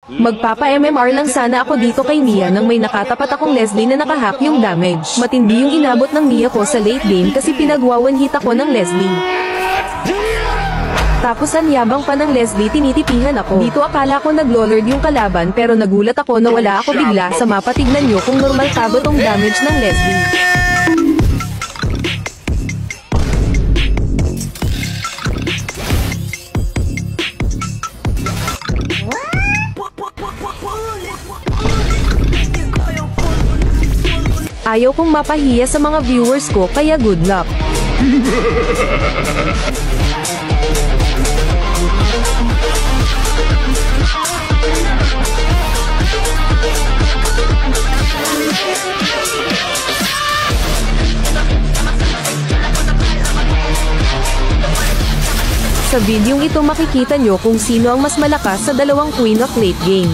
Magpapa-MMR lang sana ako dito kay Mia nang may nakatapat akong Leslie na nakahack yung damage. Matindi yung inabot ng Mia ko sa late game kasi pinag-1 hit ako ng Leslie. Tapos ang yabang pa ng Leslie, tinitipihan ako. Dito akala ko nag-lord yung kalaban pero nagulat ako na wala ako bigla sa mapa. Tignan nyo kung normal tabo tong damage ng Leslie. Ayaw kong mapahiya sa mga viewers ko kaya good luck. Sa videong ito makikita nyo kung sino ang mas malakas sa dalawang queen of late game.